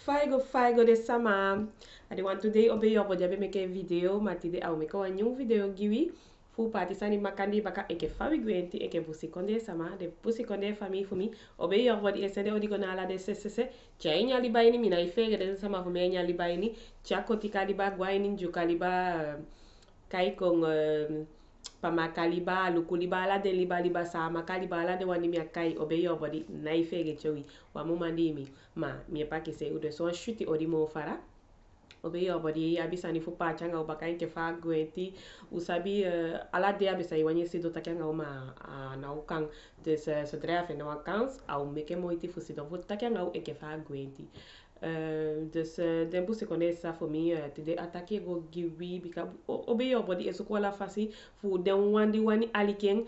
Faigo de sama. I want today obey your body make a video matide au make a new video giwi. Fu party sani makandi baka eke fawi gwenti eke busi konde sama de busi konde famille fumi obey your body esende odigona ala de sese chainya libaini mina ifege de sama fumi nya libaini chako tikaliba gwaini njukaliba kai kong pamakaliba lukuliba la de liba sama kaliba la de wani mi kai obey your body na ifege chowi wa mumandimi ma mi pa ki se ude so shuti odi mo fara obey your body abisani fu pa changa ubaka nke fa gwenti usabi ala de abisa wani si do takanga uma na ukang des so dref na wakans au meke moiti fu si do fu takanga u nke fa gwenti dus den busi konesa for me te de atake go giwi bika obey your body eso kola fasi fu den wani alikeng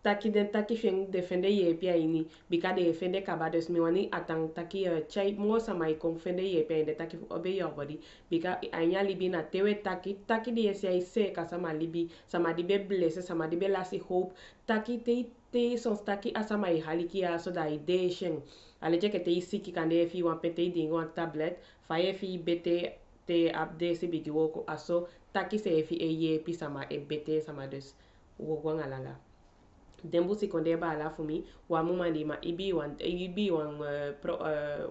taki den taki feng defende ye pia ini bika de defende kabades mi wani atang taki chai mo sama ikong fende ye pia de taki obey your body bika anya libi na tewe taki de ese se ka sama libi sama di be blesse sama di be lasi hope taki te sons taki asama I haliki ya so da ide sheng aleje ke te isiki kande fi wan pete dingo an tablet fa ye fi bete te update se bigi woko aso taki se fi e ye pi sama e bete sama des woko ngalanga dembu si konde ba la fumi wa muma di ma ibi wan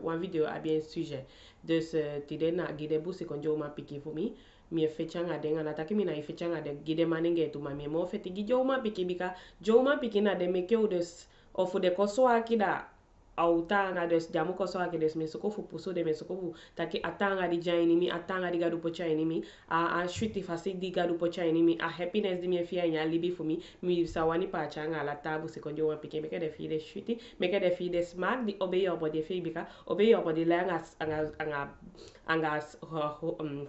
wan video a bien sujet de ce tide na gide bu si konjo ma piki fumi mi fechanga de ngana taki mi na fechanga de gide manenge tu ma mi mo feti gijo ma piki bika jo ma piki na de meke u des ofu de koso akida autanga des jamu koso akides me sokofu puso de me sokofu taki atanga di jaini mi atanga di gadu pocha mi a shuti fasi di gadu pocha mi a happiness di mi fia nya libi fumi mi sawani pa changa la tabu se konjo wa pike meke de fi de shuti meke de fi de smart di obey your body fi bika obey your body la anga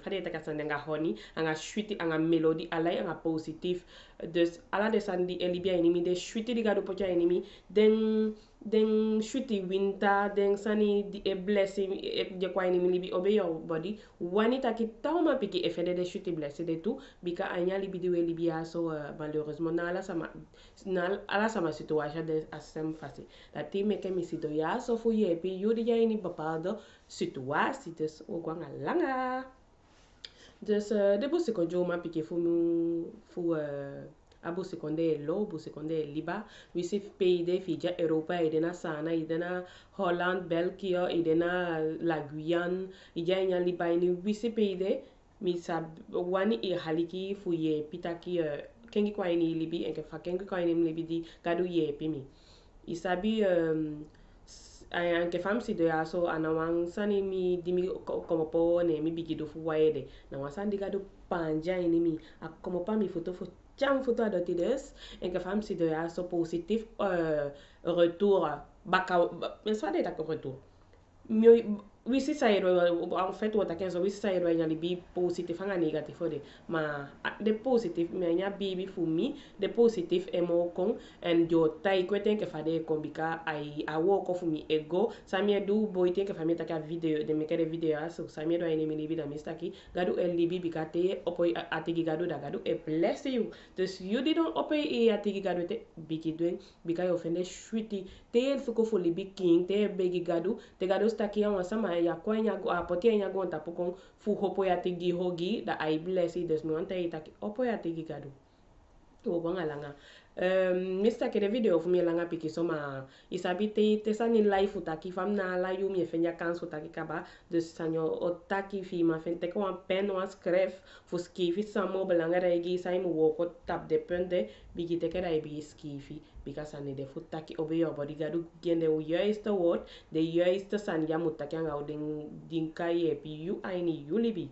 khade ta kasande nga honi anga shuti anga melody alai anga positif dus ala de sandi elibia mi de shuti di gadu pocha mi den shuti winter den sani di e blessing e je kwa ni libi obey your body wani taki tauma piki e fede de shuti blessé de tout bika anya libi di we libi aso malheureusement na ala sama situation de asem fasi la ti meke mi sito ya so fu ye pi yudi ya ini papado situasi des o gwanga langa dus de bu se konjo ma piki fu abu sekonde lo bu sekonde liba wisi peide fija Europa idena sana idena Holland België idena la Guyane ija liba ini wisi peide misa wani e haliki fu ye pitaki kengi kwa ini libi enke fa kengi kwa ini libi di gadu ye pimi isabi anke fam si de aso anawang sani mi dimi como po ne mi bigido fu waede na wasandi gadu panja ini mi como pa mi foto jam foto adotides en que fam si de aso positif retour baka mais soit de retour wisi sayro en fait wata kenzo wisi sayro nya libi positif nga negatif de ma de positif me nya bibi fumi de positif emo kon en jo tai kweten ke fade kombika ai awo ko fumi ego samie du boite ke famita ka video de mekere video aso samie do ai mi libi da mistaki gadu el libi bikate opoi atigi gadu da gadu e bless you dus you didn't opoi e atigi gadu te biki duen bika yo fende shwiti te el fuko fo libi king te begi gadu te gadu staki ya sama ya kwanya go apotia nya go tapukon fu hopo ya tigi hogi da ai blessi des no anta itaki opo ya tigi gadu to go ngalanga mista ke de video fu mi langa piki soma isabi te sani life utaki fam na la yu mi fenya kanso taki kaba de sanyo otaki fi ma fente ko an pen wan skref fu skifi samo belanga regi sai mu woko tap de pende bigi te kera bi skifi because ani de futaki obey your body gadu gende u is the word de is the san ya mutaki anga udin dinkai epi yu aini yulibi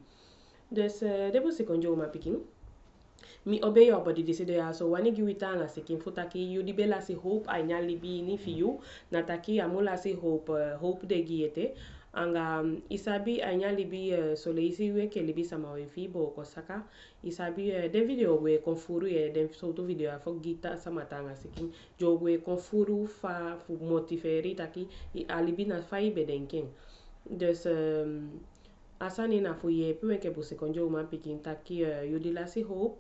des de bu sekonjo ma pikin mi obey your body decide ya so wani giwita nga sekin futaki yu di bela si hope anya libi ni fiyu nataki amula si hope de giete anga isabi anya libi soleisi we ke libi sama we fi bo ko saka isabi de video we konfuru ye de soto video afo gita sama tanga sekin jo we konfuru fa fu motiveri taki alibi na fai bedenken des asani na fu ye pi we ke bu sekonjo ma pikin taki yu di la si hope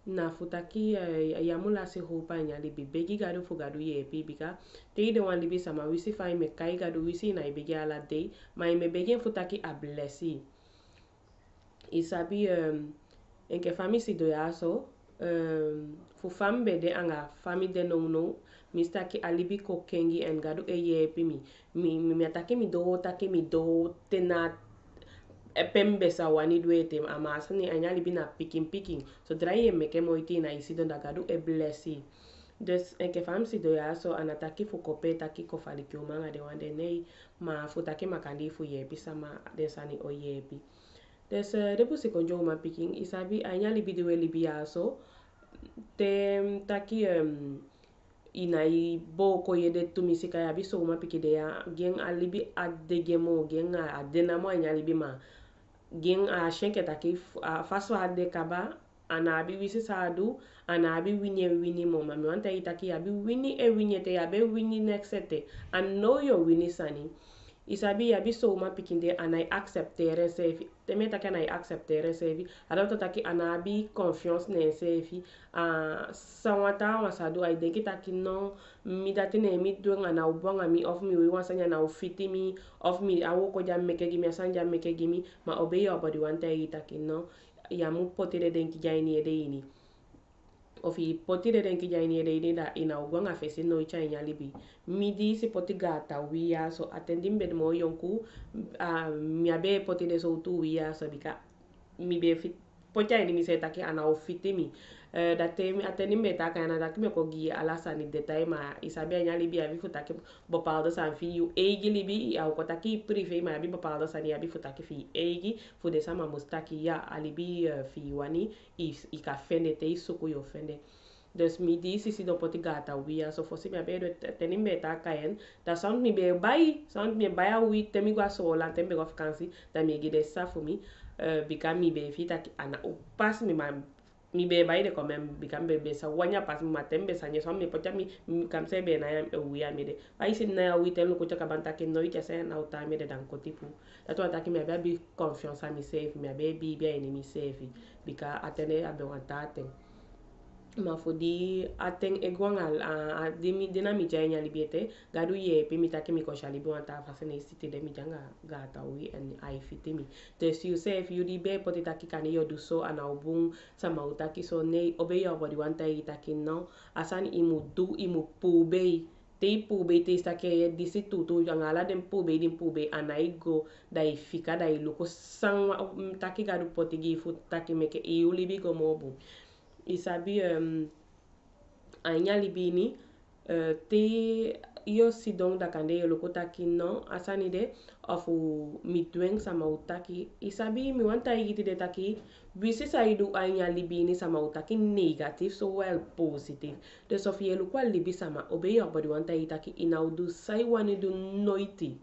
na futaki yamula si hopa nyalibi begi gadu fugadu yepi bika te de wan libi sama wisi fa me kai gadu wisi na ibegi ala day ma me begi futaki a blessi isabi enke fami si do yaso fu fam bede anga fami de no mistaki alibi ko kengi en gadu e yepi mi ataki mi do taki mi do tena pembe sa wani duete ama asani anyali bina picking so drai meke moiti na isido ndagadu e blessi des enke fam si do yaso anataki fu kope taki ko fali kiumanga de wande nei ma futaki makandi fu yepi sama desani o yepi des depu si konjo ma picking isabi anyali bidiwe libi yaso te taki inai boko yede tumisika ya biso uma pikide ya gen alibi adegemo gen adenamo anyalibi ma gen a shenke taki faso ade kaba ana abi wisi sadu ana abi wini mo mami wanta itaki abi wini e wini te abe wini nexete and know your wini sani isabi yabi so uma pikinde anai acceptere sefi teme taki anai acceptere sefi adauta taki anabi confiance ne sefi sawata wasadu ai denki taki no mi dati ne mi duenga na ubonga mi of mi wansanya na ufiti mi of mi awo ko jam meke gimi asanja meke gimi ma obey your body wanta itaki no yamu potire denki jaini ede ini ofi poti de den kijani de ini da ina ugwanga fesi no icha inyalibi midi si poti gata wiya so atendim bed mo yonku mi abe poti de so tu wiya so bika mi be fit pocha ini mi se taki ana ofiti mi da te mi atendim be taka ana da kimi ko gi ala sani detail ma isabi inyalibi abi futaki bopaldo san fi yu egi libi au ko taki prive ma abi bopaldo sani abi futaki fi egi fu de sama mustaki ya alibi fi wani ika fende te isuku yo fende dus mi di si do poti gata wia so fosi mi abedo tenim beta kaen da sound mi be bai a wi temi gwa so la tembe go vakansi da mi gide sa fu mi bika mi be fita ana o pas mi be bai de komem bika be sa wanya pas mi matembe sa nyeso mi pota mi kam se be na ya wia mi de bai sin na wi telu ko chaka banta ke no ite se na uta mi de dan ko tipu da to ataki mi be confiance mi safe mi be bi ni mi safe bika atene abe wanta ma fodi ateng egwangal dimi dinami janya libiete gadu ye pimita kimi ko shali bo anta fasene city de mi janga gata wi and I fitimi te si you say if you di be potita ki kan yo do so ana obun sama utaki so ne obe yo body wanta itaki no asan imu pube te pube te sta ke disi tutu janga la dem pube anaigo dai fika dai loko sang taki gadu potigi fu taki meke e ulibi go mobu isabi anyali bini te yo sidong da kande yo lokota kino asani de ofu mitweng sama utaki isabi mi wanta igiti de taki bisi saidu anyali bini sama utaki negative so well positive de sofi elu kwa libi sama obe yo body wanta itaki inaudu sai wani du noiti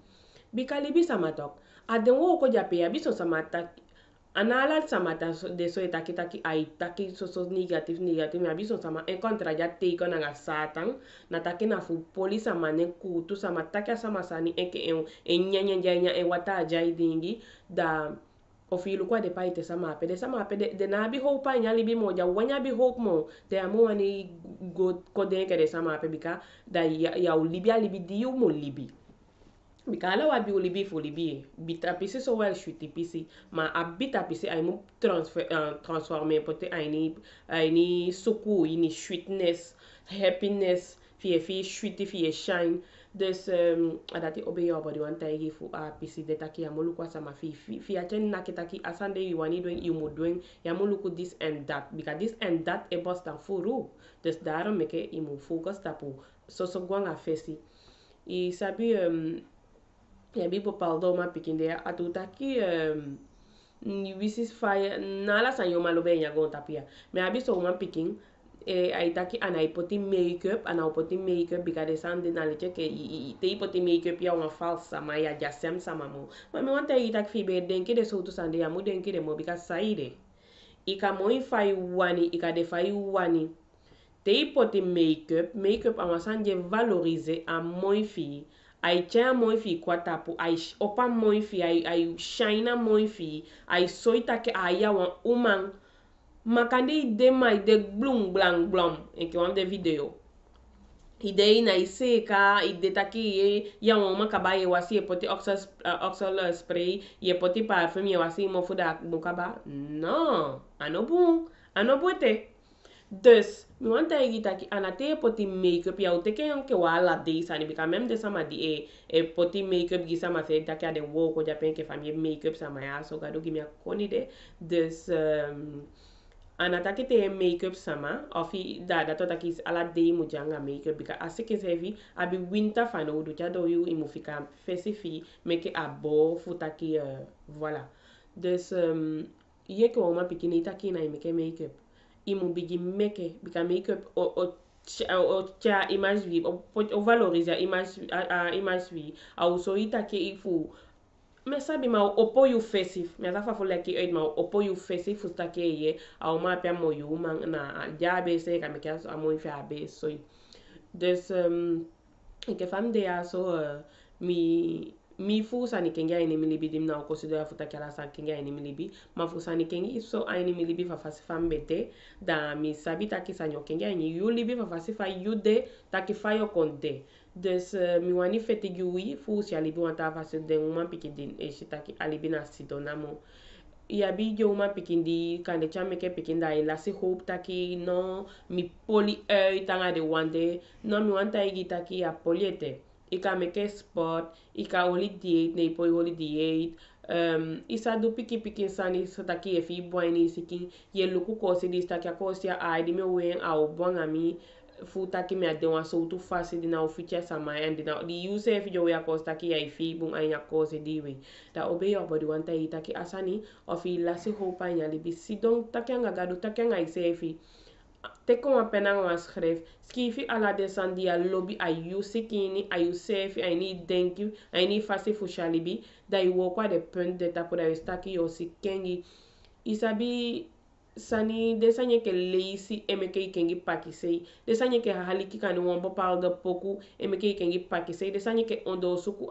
bika libi sama tok aden wo ko jape ya biso sama taki anala samata de so taki ai taki so negative mi abiso sama en contra ya te ko na satan na taki na fu police sama ne kutu sama taki sama sani en nyanya en wata jai dingi da ofilu kwa de paite sama pe de na bi hope nyali bi moja wanya bi hope mo de amu ani go ko de ke de sama pe bika da ya libi di mo libi bikala wa bi ulibi fu libi bita pisi so wel shuti pisi ma abita pisi ay mu transformer pote aini suku ini sweetness happiness fi shuti fi shine des adati obe yo body wanta igi fu pisi de taki amulu kwa sama fi achen nakitaki asande you wani doing you mo doing ya mulu ku this and that because this and that e boss tan furu des darum meke imu focus tapu so gwanga fesi i sabi ya bibo paldo ma pikinde atutaki ni wisis fire nala san yo malo be nya gon tapia me abiso uma piking aitaki ana ipoti makeup bika de sande na leche ke te ipoti makeup ya una falsa ma ya jasem sama mo ma me wanta itak fi be denki de so to sande ya mo denki de mo bika saide ika mo fai wani ika de fai wani te ipoti makeup amasanje valoriser a moi fi ai tia moi fi kwatapu ai opa moi fi ai shina moi fi ai soita ke aya wan umang makande ide ma ide blum blang blom en que de video ide na iseka ide taki ya uma kaba ye wasi e poti oxal spray ye poti parfum ye wasi mo fuda bukaba no ano buete dus mi wanta egita ki anate poti makeup ya uteke ke wala de sani bika même de sama di e poti makeup gi sama se taki ade wo ko japen ke famille makeup sama ya so gado gi mi akoni de dus anataki te makeup sama ofi da tota ki ala de mujanga makeup bika asike sevi abi winter fano du chado yu imufika fesifi meke abo futaki voilà dus ye ko ma pikini taki na imeke makeup imu bigi meke bika makeup o cha image vi o valoriser image vi au so itake ifu me sabe ma opo yu fesif me za fa fo leki eid ma opo yu fesif fusta ke ye au ma pia mo yu ma na jabe se ka me ka so amo ife abe so des ke fam de ya so mi fu sani kenga ini milibi dim na ko sido ya futa kala sa kenga ini milibi ma fu sani kengi so ini milibi fa fasi fam bete da mi sabi taki sanyo kenga ini yu libi fa fasi fa yu de taki fa yo konte des mi wani feti giwi fu si alibi wanta fasi de uma pikidin e shitaki alibi na sidona mo ia bi jo uma pikindi kande chame ke pikinda ila si hope taki no mi poli tanga de wande no mi wanta igi taki a poliete ika meke sport ika oli diet ne po oli diet isa do piki sani sataki e fi boini siki ye luku ko se dista ka ko sia ai di me wen au bonga mi futa ki me ade wa so tu fasi dina oficia sama and dina di use fi jo ya ko sta ki ai fi bun ai ko se diwe da obe yo body wanta ita ki asani ofi la si hopa nya libi si don takanga gado takanga ise fi te kom apena nga schrijf skifi ala desandi a lobby a you sikini a you sefi a ni denki a ni fasi fushalibi da i wokwa de punt de tapo da staki yo sikengi isabi sani desanye ke leisi emeke ikengi pakisei desanye ke haliki kani wombo palga poku emeke ikengi pakisei desanye ke ondo suku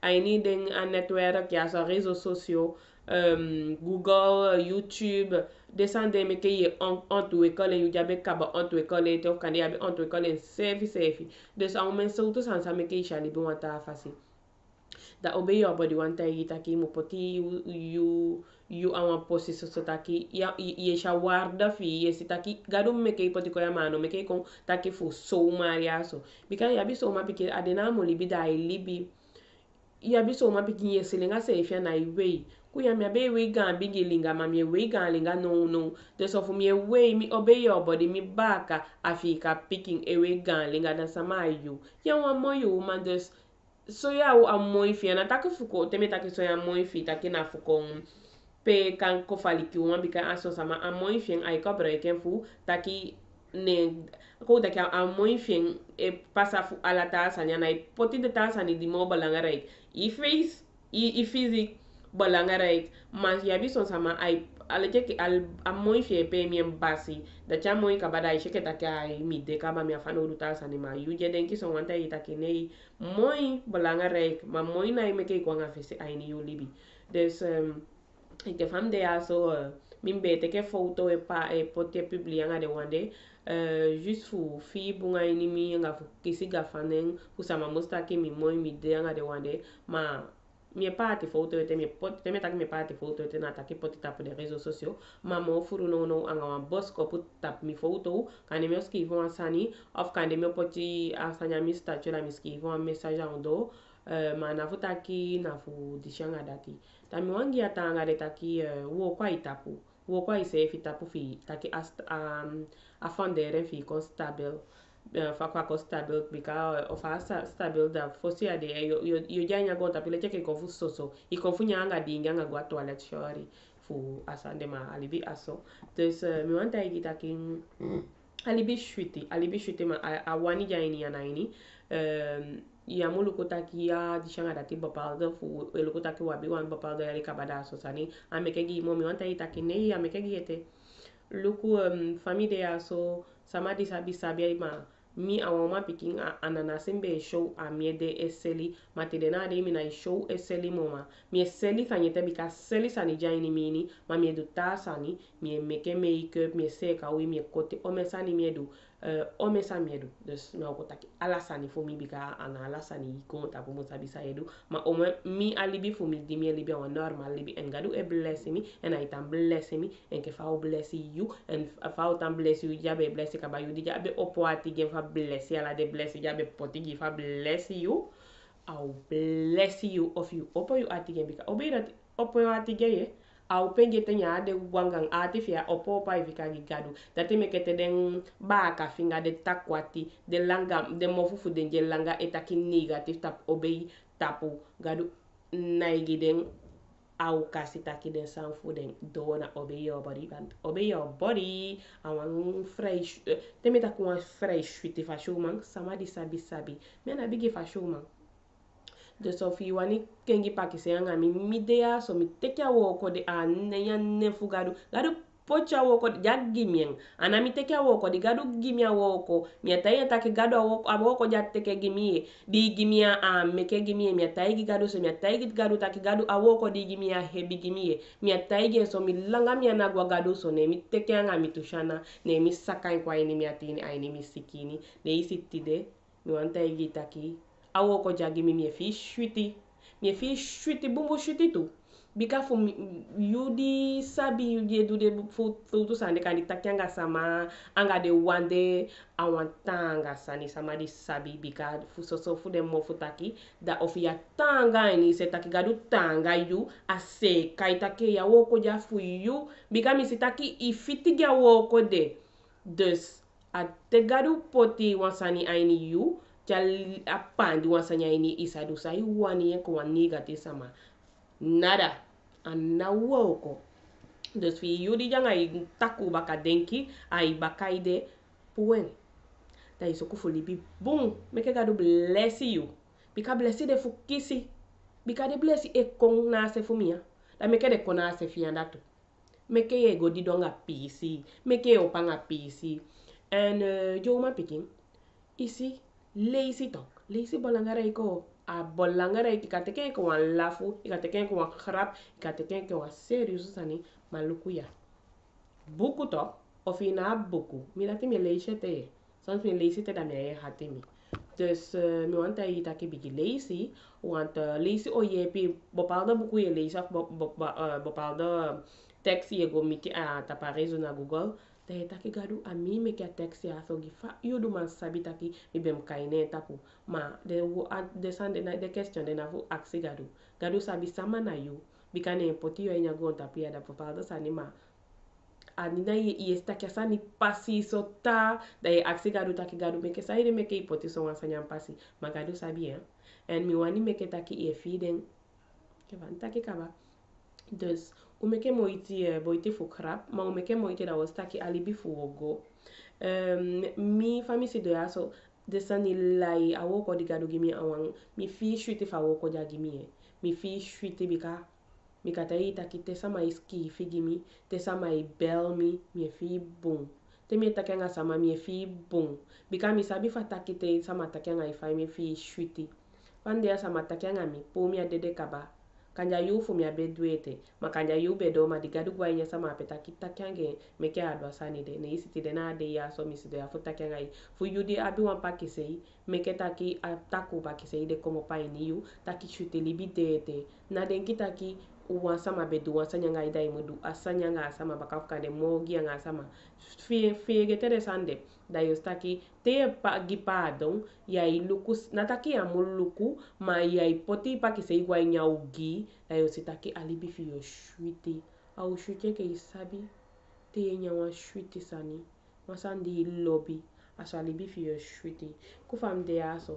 aini den a netwerk ya sa réseaux sociaux Google, YouTube, descende me ke ye onto école yu jabe kaba onto école te okande yabe onto école sefi des a men so to sansa me ke shali bo wanta fasi da obe yo body wanta yita ki mo poti you awan posi so taki ya ye shawarda fi ye sitaki gado me ke poti ko yamano me ke kon taki fu so maria so bika yabi so ma pike adena mo libi da libi yabi so ma pike ye silinga se fia na iwe kuya mi abe we gan bigi linga ma mi we gan linga no de so fu mi we mi obe yo body mi baka afika picking e we gan linga da sama yu ya wa mo yu man des so ya o amoy fi na tak fuko teme tak so ya moy fi tak na fuko pe kan ko fali ki uma bika aso sama amoy fi ai ko breken fu taki ne ko taki amoy fi e pasa fu ala ta sanya na poti de ta sani di mo balanga right i face i physique balanga right mas yabi son sama ai aleke ki al amoy fi pe mi basi da cha moy ka bada sheke taka ai mi de ka ba mi afano ruta sani ma yu je den ki son wanta ita ki nei moy balanga right ma moy na me ke ko nga fese ai ni yu libi des ite fam de aso min bete ke foto e pa e pote publier nga de wande juste fu fi bunga ini mi nga fu kisi ga fanen fu sama musta ki mi moy mi de nga de wande ma mi parte foto te mi pot te meta mi parte foto te na taki poti tap de réseaux sociaux ma mo furu no anga wan boss ko put tap mi foto kan mi skivo asani of kan mi poti asanya mi statue la mi skivo un message en do ma na fu taki na fu dishanga dati ta mi wangi atanga de taki wo kwa itapu wo kwa ise fi tapu fi taki a fondere fi constable fa kwa ko stable bika o fa stable da fosi ade yo janya gonta pile cheke ko fu soso I ko fu nyanga dinga nga gwa toilet shori fu asande ma alibi aso des mi wanta igita kin alibi shwiti ma awani jaini ya naini ya mulu kotaki ya dishanga dati bapalda fu elu kotaki wabi wan bapalda yali kabada aso sani ameke gi mo mi wanta itaki ne ameke gi ete luku famide aso sama disabi sabi ma mi awoma pikin ananasin be show a miede eseli matide na de mina show eseli moma mi eseli kanyete bika seli sani jaini mini ma mi edu ta sani mi meke makeup mi seka wi mi kote ome sani mi edu ome sa mi edu dus mi okotaki ala sani fu mi bika ana ala sani ko ta fu musa bisa edu ma ome mi alibi fu mi di mi alibi a normal libi en gadu e bless me en I tan bless me en ke fa o bless you en fa o tan bless you jabe bless ka ba you di jabe opo ati gen fa bless ala de bless jabe poti gi fa bless you I'll bless you of you opo you ati gen bika obe that opo you ati gen au penge tenya de wangang ati fia opo pa ifika gigadu dati mekete den baka finga de takwati de langa de mofufu de langa etaki negative tap obey tapu gadu naigi den au kasi taki den sanfu den dona obey your body and obey your body awan fresh temeta kuwa fresh fiti fa showman samadi sabi mena bigi fa showman de sofi wani kengi pakise anga mi dea so mi tekia woko de anya nefu gadu pocha woko jaggi mien ana mi tekia woko di gadu gimia woko mi ataya take gadu woko jatteke gimie di gimia meke gimie mi ataya gadu so mi ataya gadu take gadu awoko di gimia hebi gimie mi ataya so mi langa mi anagwa gadu so ne mi tekia anga mi tushana ne mi sakai kwa ini mi atini aini mi sikini ne isi tide mi wanta igi taki awo ko jagi mi fi shwiti bumbu shwiti tu bika fu yudi sabi yudi du de fu tu sande kan takyanga sama anga de wande awantanga sani sama di sabi bika fu so fu de mo fu taki da ofia tanga ni se taki gadu tanga yu ase kai take ya woko ja fu yu bika mi sitaki ifiti ga woko de dus a te gadu poti wansani aini yu jal apandi wansanya ini isa du sai wani yen ko negative sama nada anna woko dus fi yudi janga taku baka denki ai bakaide puen da iso ku folibi boom meke gadu bless you bika bless de fukisi bika de bless e kon na se fumia da meke de kona se fianda tu meke ye godi donga pisi meke opanga pisi and joma picking isi lazy talk lazy bolangaray ko a bolangaray ikateken ko wan lafu ikateken ko wan khrap ikateken ko wan serious sani maluku ya buku to ofina buku milati mi lazy te sans mi lazy te da me hati mi dus mi wanta ita ki bigi lazy want lazy o yepi bepaalde buku je lezen of bepaalde tekst je go miki a taparezo na Google te taki gadu a mi me kia tekst ya so gifa yudu man sabi taki mi bem kaine tapu ma de sande na de question de na fu aksi gadu sabi sama na yu bikane poti yo enya go tapi ada bepaalde sani ma anina ye staki asani pasi sota da ye aksi gadu taki gadu meke sa ire meke ipoti so wansanya pasi ma gadu sabi en mi wani meke taki e fiden ke van taki kaba dus umeke moiti boiti fu krap ma umeke moiti da wastaki alibi fu wogo mi famisi do yaso desani lai awoko di gadu gimi awang mi fi shwiti fa woko ja gimi mi fi shwiti bika mi katai taki te sama iski figimi te sama I bel mi fi bung te mi takenga sama mi fi bung bika mi sabi fa taki te sama takenga ifai mi fi shwiti pande ya sama takenga mi po mi adede kaba kanja yu fu mi abeduete ma kanja yu bedo ma digadu gwa inya sama peta kita kyange meke adwa sani de ne isi tide na de ya so mi si de ya fu takenga I fu yu di abi wan pakisei meke taki ataku pakisei de komo pa ini yu taki shwiti libi de na denki taki uwan sama bedu wan sanya nga idai mudu asanya nga sama bakafuka de mogi nga sama fie tere sande da yostaki te pa gipadon ya ilukus nataki ya muluku ma ya ipoti pa kise igwa inya ugi da yositaki alibi fi yo shwiti au shwiti ke isabi te inya wan shwiti sani masandi lobby aso alibi fi yo shwiti kufam de aso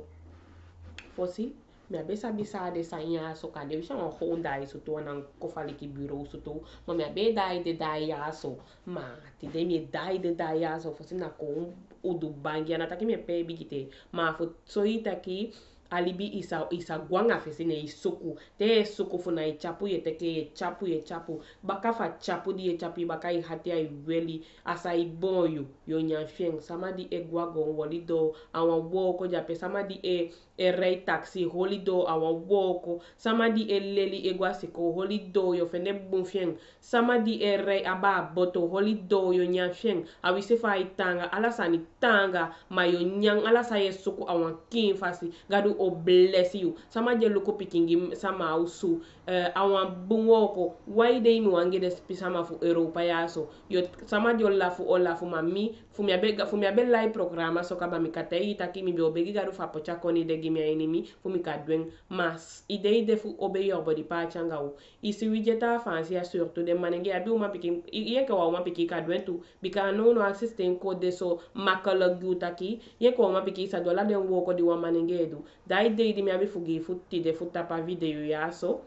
fosi me abesa bisa de sanya so kande wisha on honda iso to nan kofali ki bureau so to ma me abe dai de dai aso ma ti de me dai aso fosi na ko udu bangi ana taki me pe bigite ma fo so ita ki alibi isa gwanga fesine isuku te suku funa i chapu ye teke ye chapu baka fa chapu di ye chapu baka i hati ai weli asa i boyu yo nyanfieng sama di e gwago woli do awa woko jape sama di e rei taxi holi do awa woko sama di e leli e gwasiko holi do yo fene bunfieng sama di e rei aba boto holi do yo nyanfieng awi se fa i tanga ala sani tanga ma yo nyang ala sa ye suku awan kin fasi gadu o bless you sama je luko pikingi sama ausu awan bunwoko waide mi wange de sama fu europa yaso yo sama jo la fu mami fu mi abe lai programa so kaba mi katei taki mi be obegi gadu fa pocha koni de gimi enimi fu mi kadwen mas ide fu obe yo body pa changa u isi wijeta fancy ya surtout de manenge abi uma pikin ye ka wa uma piki kadwen tu bika no assistant ko de so makala gutaki ye ko uma piki sa dola den wo ko di wa manenge edu dai de mi abi fugi futti de futta pa video ya so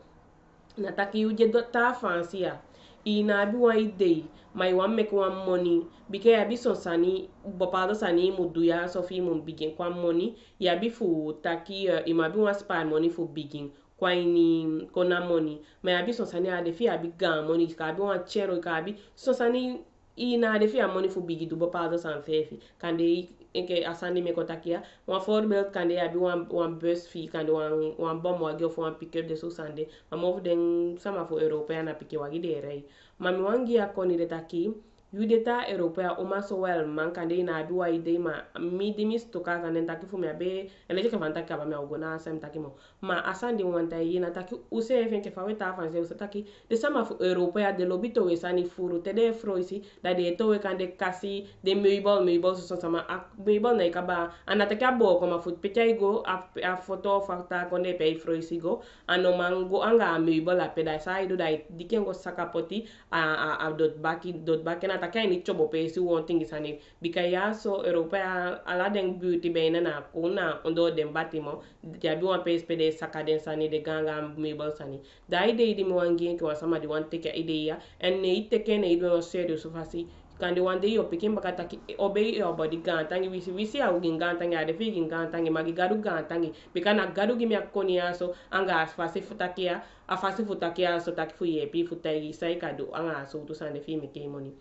nataki uje ta fancy ya ina abi wa ide mai wan make one money bike abi so sani bopado sani mudu ya so fi mun begin kwa money ya bi fu taki ima bi wan spend money fu begin kwa ini kona money mai abi so sani ade fi abi gan money ka abi wan chero ka abi so sani ina ade fi money fu bigi du bopado san fefi kande enke asandi me kotakia wan voorbeeld kande abi wan bus fi kande wan bom wagi of wan pick up de so sande mamof den sama fu europea na piki wagi de rei mami wangi ya koni de taki yudeta europea oma so well man kande ina abi wa ide ma mi dimis to ka kande taki fu me abe eleje ka fanta ka ba me ogona asem taki mo ma asandi wanta yina taki use efen ke faweta fanse use taki de sama fu europea de lobito we sani furu te de froisi da de to we kande kasi de meubel so sama meubel na ikaba anataki abo koma fu pecha igo a foto fakta konde pe froisi go ano mango anga meubel a peda sa ido dai dikengo sakapoti a dot baki na taka ni chobo pe si one thing is ani bikaya so europea ala den beauty be na kuna ondo den batimo ya bi one pe de sakaden sani de ganga meubel sani dai de di mo wangi ko sama di one take idea and ne iteke ne ido serious so fasi kandi wande yo pikin bakata ki obey yo body gantangi wisi au gingantangi ade fi gingantangi magi gadu gantangi bikana gadu gimi akoni aso anga fasi futakia afasi futakia so tak fu ye pi futai sai kadu anga so to sande fi mi ke moni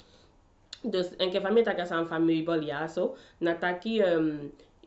dus enke famita ka san family bol ya so nataki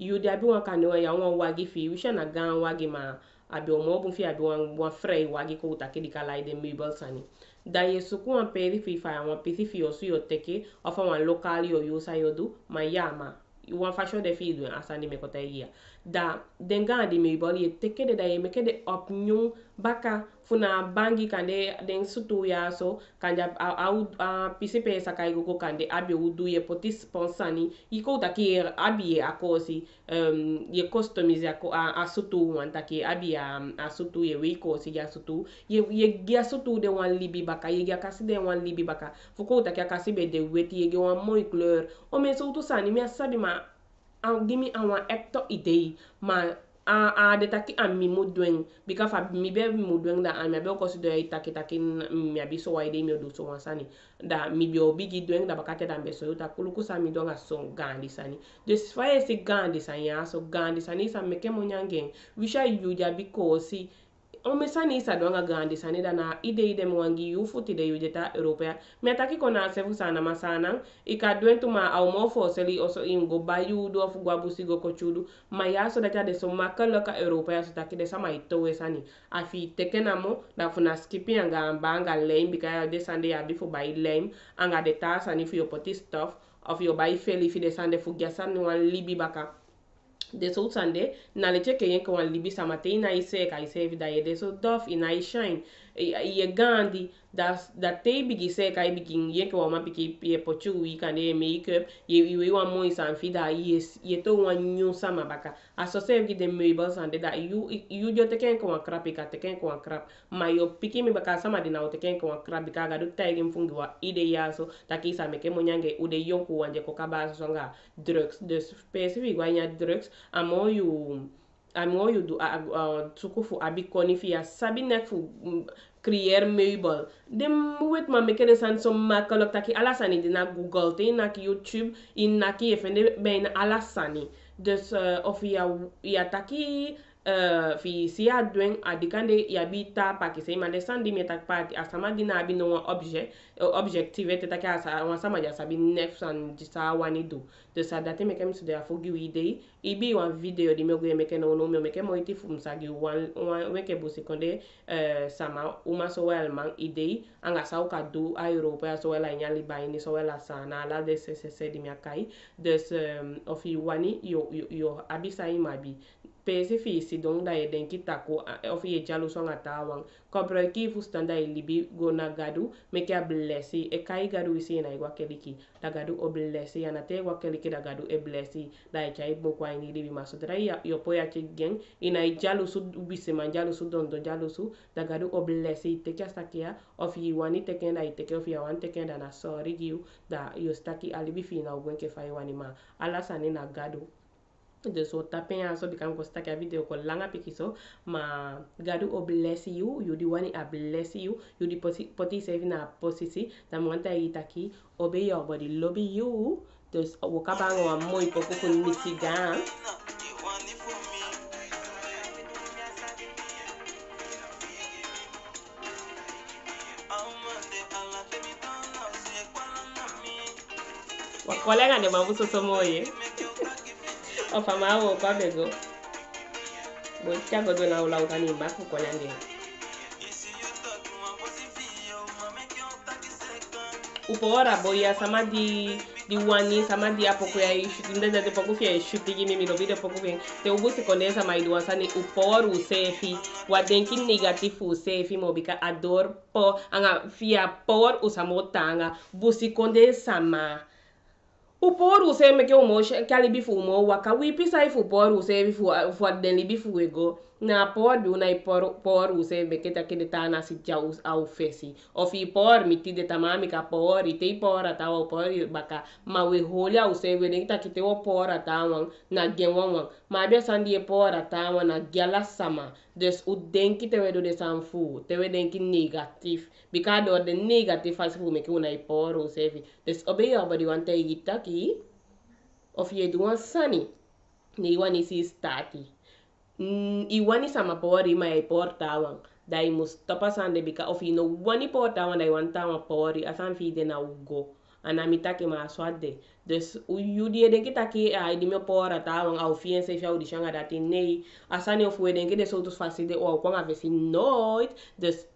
yudi abi wan kanwa ya wan wagi fi wisha na gan wagi ma abi o mo bu fi abi wan frey wagi ko utake di kala ide meubel sani da yesu ku an peri fi fa wan pisi fi osu yo teke ofa wan local yo yo sa yodu ma yama wan fashion de fi du asani me kota iya da denga di meubel ye teke de da ye meke de opnyu baka funa bangi kande den sutu ya so kanja a pisi pe sakai go kande abi udu ye poti sponsani iko taki abi akosi ye customize a sutu wan taki abi a sutu ye we ko si ya sutu ye ya sutu de wan libi baka ye ya kasi de wan libi baka fuko taki kasi be de weti ye wan moi couleur o me so to sani me sabi ma gimi awan ecto idei ma de taki mi mudwen bika fa mi be mudwen da mi be ko si de taki mi abi so waide mi do so wansani da mi bi obigi dwen da bakate da be so ta kuluku sa mi do nga so gandi sani de fa si gandi sani ya so gandi sani sa meke mo nyangen wisha yuja biko si o me sani sa do nga gandi sani da na ide mo wangi yu futi de yujeta europea me ataki kona sefu sana masana ika dwen tuma au mo fo seli oso ingo bayu do fu gwa busigo ko chudu ma ya so da de so makala ka europea so taki de sama ito we sani afi tekena mo da funa skipping anga banga lame bika de sande ya bifu bai lame anga de ta sani fu yo poti stuff of yo bai feli fi de sande fu gyasan wan libi baka de so sande na le cheke yen ko wan libi samate ina ise ka ise vida ye de so dof ina shine ye gandi da te bigi se ka bigi yen ko ma bigi ye pochu wi kan de makeup ye wan mo isan fida ye to wan nyu sama baka aso se gi de meubels ande da you jo te ken ko wan crap ka te ken ko wan crap ma yo piki mi baka sama de na te ken ko wan crap bika ga do tay gem fungi wa ide ya so taki sa me ke mo nyange ude yonku wanje ko kaba so nga drugs de specific wa nya drugs amo you do tukufu abikoni fi ya sabi nek fu creer meubel dem wet ma meke de san som makalok taki alasani dina google te na ki youtube in na ki efende ben alasani dus of ya taki fi si a dwen adikande ya bita pa ki se imande sandi mi tak parti asama dina bi no objective te tak asa wan sama ja sabi nefsan jisa wani do de sa date me kem su de afogi ide ibi wan video di me go me ken no me ken mo iti fum sagi wan weke busi konde sama uma so wel man ide anga sa ka do a europa so wela nyali bayini so wela sana la de se di mi akai des of wani yo abisa imabi pesi fi si dong da eden kita ko of ye jalo so ngata wan kobra ki fu standa e libi go na gadu me ke blessi e kai gadu isi na igwa keliki da gadu o blessi ana te igwa keliki da gadu e blessi da e chai bo kwa ni libi maso dra ya yo po ya che gen ina i jalo su ubise man jalo su don jalo su da gadu o blessi te kya stakia of yi wani te ken da te ke of ya wan te ken da na sorry giu da yo staki alibi fi na ugwen ke fa wani ma ala sani na gadu de so tapen aso bikam ko staka video ko langa pikiso ma gadu o bless you di wani a bless you di poti save na posisi da mwanta itaki obey your body lobby you de wo kabango wa moi poko kun misiga wa kolega ne mabuso somoye o fama wo kwa bego bo chago do na ula utani baku ko yange upora boya sama di wani sama di apoko ya shooting de poko fia shooting mi no video poko bien te ubusi konesa mai do asani upor u sefi wa denki negatifu sefi mo bika ador po anga fia por usamotanga busi konesa ma o por use me que o mo kali bifu mo waka wi pisa ifu por use bifu fu den li bifu ego na por bi una por use me que ta que ta na si ja au fesi o fi por mi ti de tamami ka por i te por ata o por baka ma we holia use we den ta que te o por ata wan na genwan ma be sandi e por ata wan na gala sama des u den ki te we do de sanfu te we den ki negatif bika do de negatif as fu me que una por use vi des obey your body want te gitaki of ye duan sani ni wani si stati iwani sama pori mai portawan dai mustapa sande bika of no wani portawan dai wanta pori asan fi de na ugo anamita ke ma swade des uyudi den kitaki ai di me pora tawan au fiense fi audition adati nei asani of we den ke de sotus faside o kwa ngavesi noit des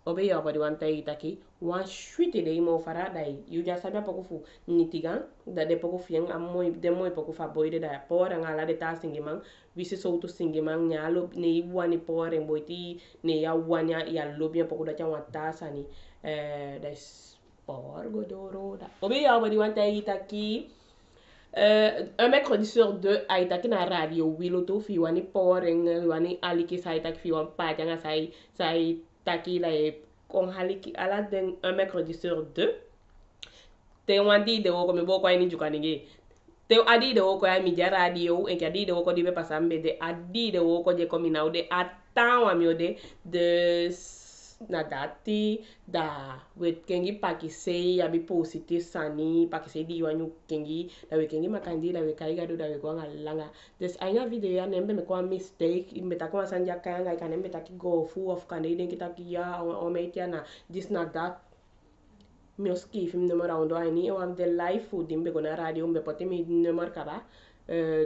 obey your body wanta itaki wan shwiti de imo fara dai you just sabia poko fu nitigan da de poko fieng amoy de moy poko fa boy de da pora ngala de ta singiman visi soutu singiman nyalo ne wani pore boyti ne ya wanya ya lobia poko da chanwa tasani da sport godoro da obey your body wanta itaki un mercredi sur deux a itaki na radio wiloto fi wani pore wani aliki sa itaki fi wan pa janga sai taki la kon haliki ala den un mercredi sur deux te wandi de woko me boko ni jukanige te adi de woko ya mi radio en adi de woko di be pasambe de adi de woko je kominau de atawa mi ode de na dati da wet kengi pakisei abi positif sani pakisei di wanyu kengi da we kengi makandi da we kaiga do da we kwa langa des aina video ya nembe me kwa mistake imbeta kwa sanja kanga ikanembe taki go full of kande den kitaki ya o meitia na this na that meus kifim numero round aini eu am de live food imbe gona radio umbe pote mi numero kaba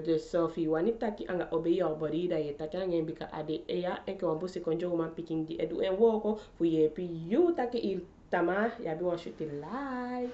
de Sophie wanita ki anga obey your body da yeta ki anga mbika ade eya enke wambusi konjo uma picking di edu en woko fu ye pi you take il tama ya bi wan shoot live